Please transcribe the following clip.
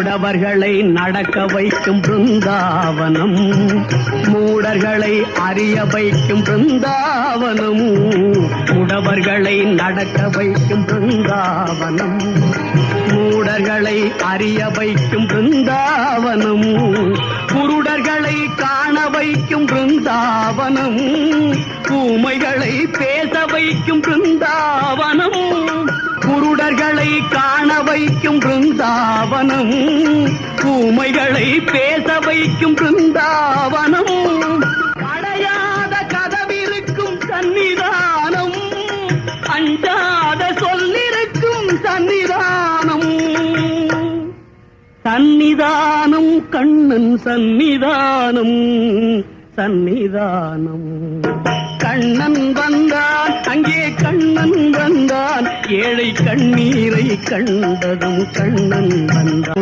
மூடவர்களை நடக்க வைக்கும் பிருந்தாவனம், மூடர்களை அறிய வைக்கும் பிருந்தாவனம், மூடவர்களை நடக்க வைக்கும் பிருந்தாவனம், மூடர்களை அறிய வைக்கும் பிருந்தாவனம், குருடர்களை காண வைக்கும் பிருந்தாவனம், ஊமைகளை பேச வைக்கும் பிருந்தாவனம், குருடர்களை காண வைக்கும் பிருந்தாவனம், ஊமைகளை பேச வைக்கும் பிருந்தாவனம், அடையாத கதவிருக்கும் சன்னிதானம், அஞ்சாத சொல்லிருக்கும் சன்னிதானம், சன்னிதானம் கண்ணன் சன்னிதானம், சன்னிதானம். கண்ணன் வந்தான், அங்கே கண்ணன் வந்தான், ஏழை கண்ணீரை கண்டதும் கண்ணன் வந்தான்.